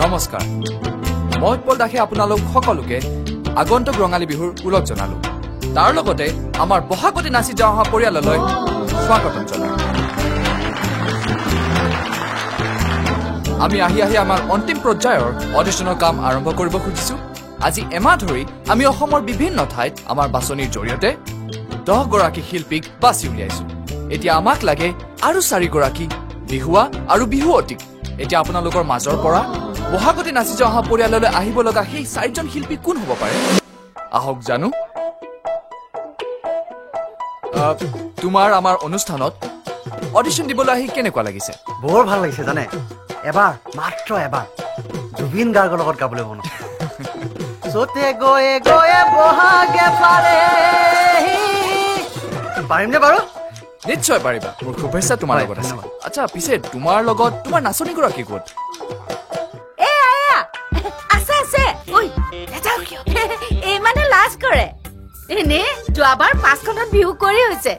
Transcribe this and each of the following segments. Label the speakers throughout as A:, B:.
A: নমস্কাৰ মই উৎপল দাসে আপোনালোক সকলোকে আগন্তুক ৰঙালী বিহুৰ ওলগ জনালো তাৰ লগতে আমাৰ বহাগতে নাচি যাওঁ অহা পৰিয়াললৈ স্বাগতম জনালো আমি আহি আমাৰ অন্তিম পৰ্যায়ৰ অডিশ্যনৰ কাম আৰম্ভ কৰিব খুজিছো আজি এমাহ ধৰি আমি অসমৰ বিভিন্ন ঠাইত আমাৰ বাছনিৰ জৰিয়তে 10 গৰাকী শিল্পীক বাছি উলিয়াইছো এতিয়া আমাক লাগে আৰু 4 গৰাকী বিহুৱা আৰু বিহুৱতীক এতিয়া আপোনালোকৰ মাজৰ পৰা বহাগতে নাচি যোৱা অহা পৰিয়াললৈ আহিব লগা সেই 4জন শিল্পী কোন হ'ব পাৰে আহক জানো তোমাৰ আমাৰ অনুষ্ঠানত অডিশ্যন দিবলৈ আহি কেনেকুৱা লাগিছে
B: বৰ ভাল লাগিছে জানে এবাৰ মাত্ৰ এবাৰ জুবিন গাৰ্গৰ লগত গাবলৈ মন সতে গয়ে গয়ে বহাগে ফালে পাৰিমনে বাৰু
A: নিশ্চয় পাৰিবা মোৰ শুভেচ্ছা তোমাৰ লগত আছে আচ্ছা পিছে তোমাৰ লগত তোমাৰ নাচনীগৰাকী ক'ত
C: লাজ কৰে এনে যোৱাবাৰ 5খনত বিহু কৰি হৈছে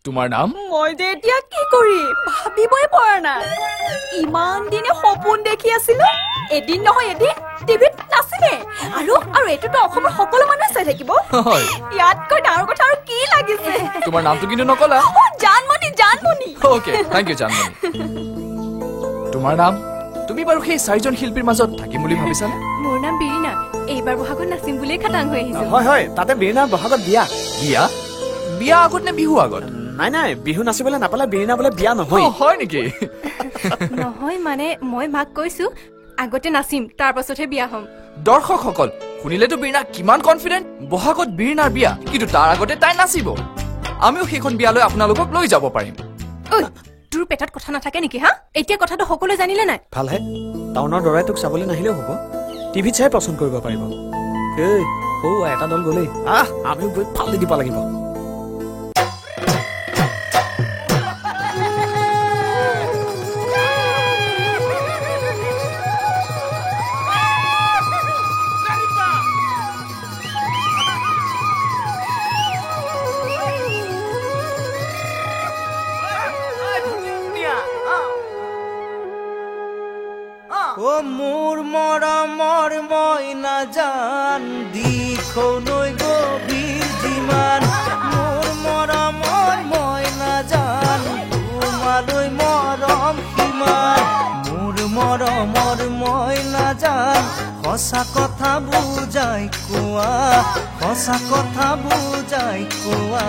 A: তোমাৰ নাম
C: মই যে এতিয়া কি কৰিম ভাবিবই পৰা নাই ইমান দিনে সপোন দেখি আছিলো এদিন নহয় এদিন টিভিত নাচিমে আৰু এইটোতো অসমৰ সকলো মানুহে চাই থাকিব ইয়াতকৈ ডাঙৰ কথা আৰু কি লাগিছে
A: তোমাৰ নামটো কিন্তু নকলা
C: Janmoni
A: okay thank you Janmoni তোমাৰ নাম তুমি বাৰু সেই 4জন শিল্পীৰ মাজত থাকিম বুলি ভাবিছানে
C: মোৰ নাম বিৰিনা এইবাৰ বহাগত নাচিম বুলি খাটাং হৈ আহিছো
B: হয় তাতে বিৰিনাৰ বহাগত
A: বিয়া আগত নে বিহু আগত
B: নাই বিহু নাচিবলৈ নাপালে বিৰিনা বোলে বিয়া নহয়
A: হয় নেকি
C: নহয় মানে মই মাক কৈছো আগতে নাচিম তাৰ পাছতহে বিয়া হ'ম
A: দৰ্শকসকল শুনিলেতো বিৰিনা কিমান কনফিডেন্ট বহাগত বিৰিনাৰ বিয়া কিন্তু তাৰ আগতে তাই নাচিব আমিও সেইখন বিয়ালৈ আপোনালোকক লৈ যাব পাৰিম
C: তোৰ পেটত কথা নাথাকে নেকি হা এতিয়া কথাটো সকলোৱে জানিলে নাই
B: ভালহে টাউনৰ দৰাই তোক চাবলৈ নাহিলেও হ'ব টিভিত চাই পছন্দ কৰিব পাৰিব এটা দল গলেই আমিও গৈ ফালি দিব লাগিব
D: ও মোৰ মৰমৰ মইনা জান দিখৌ নৈ গভীৰ যিমান মোৰ মৰমৰ মইনা জান তোমালৈ মৰম সিমান মোৰ মৰমৰ মইনা জান সঁচা কথা বুজাই কোৱা সঁচা কথা বুজাই কোৱা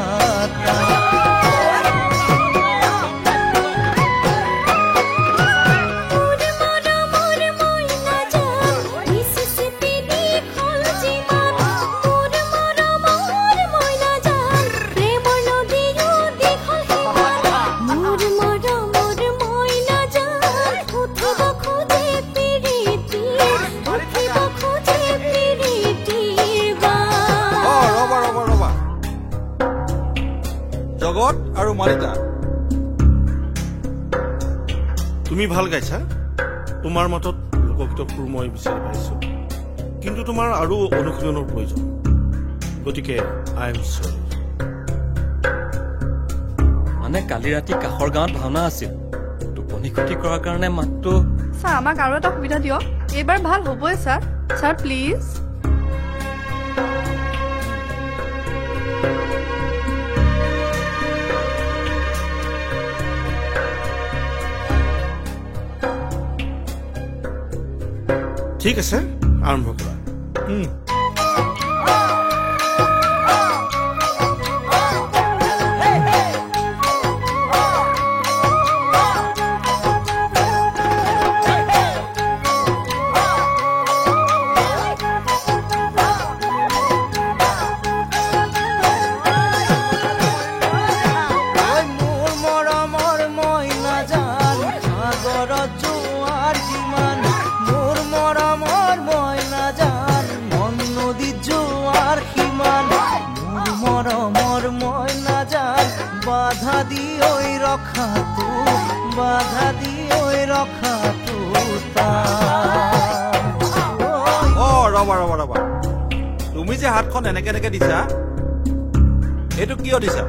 E: জগত আৰু মালিতা তুমি ভাল গাইছা তোমাৰ মতত লোকগীতৰ সুৰ মই বিচাৰি পাইছো কিন্তু তোমাৰ আৰু অনুশীলনৰ প্ৰয়োজন গতিকে আই এম সৰি
F: মানে কালি ৰাতি কাষৰ গাঁৱত ভাওনা আছিল টোপনি ক্ষতি কৰাৰ কাৰণে মাতটো
C: স্যাৰ আমাক আৰু এটা সুবিধা দিয়ক এইবাৰ ভাল হ'বই স্যাৰ প্লিজ
E: ঠিক আছে আৰম্ভ কৰা
D: বাধা দি ঐ ৰখাটো বাধা দি ঐ ৰখাটো
E: ৰবা ৰবা ৰবা তুমি যে হাতখন এনেকে এনেকে দিছা এইটো কিয় দিছা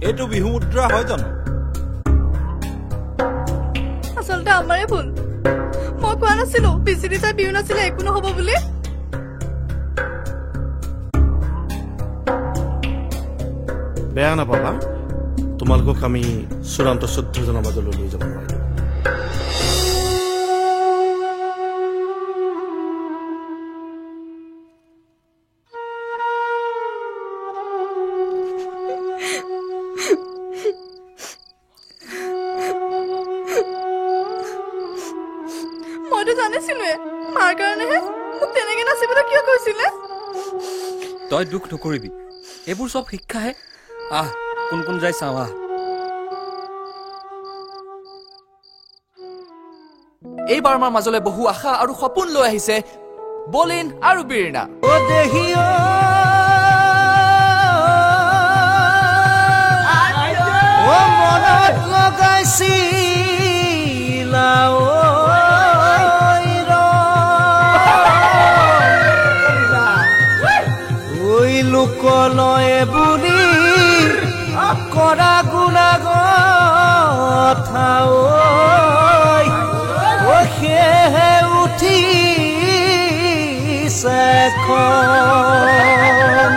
E: এইটো বিহু মুদ্ৰা হয় জানো
C: আচলতে আমাৰে ভুল মই কোৱা নাছিলো বিচিৰি চাই বিহু নাছিলে একো নহব বুলি
E: বেয়া নাপাবা তোমালোকক আমি চূড়ান্ত 14 জনৰ মাজলৈ লৈ যাব নোৱাৰিম
C: মইতো জানিছিলোৱে মাৰ কাৰণেহে মোক তেনেকে নাচিবলৈ কিয় কৈছিলে
F: তই দুখ নকৰিবি এইবোৰ চব শিক্ষাহে আহ কোন কোন যাই চাওঁ আহ
A: এইবাৰ আমাৰ মাজলৈ বহু আশা আৰু সপোন লৈ আহিছে বলিন আৰু বীৰনা
D: ও দেহিও ও মনত লগাইছিলা ওই লোকলয়ে বুলি কৰা গুণা কথা সেহে উঠিছে খন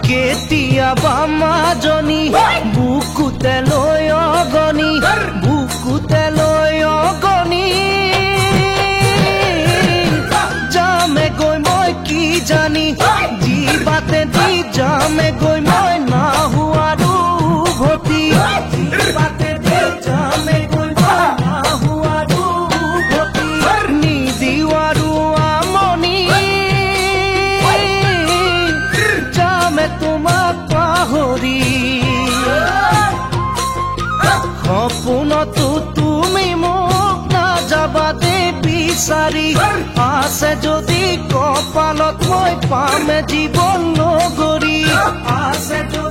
D: কেতিয়াবা মাজনী বুকুতে লৈ অগনি বুকুতে লৈ অগনি যামে গৈ মই কি জানি জীৱাতে দি যামে গৈ মই নাহুৱাৰো উভতি জীৱাতে দি যামে গৈ মই নাহুৱাৰো উভতি নিদিৱাৰো আমনি যামে তোমাক পাহৰি সপোনতো তুমি মোক নাযাবা দে বিচাৰি আছে যদি কপালত মই পামে জীৱন নগৰী আছে যদি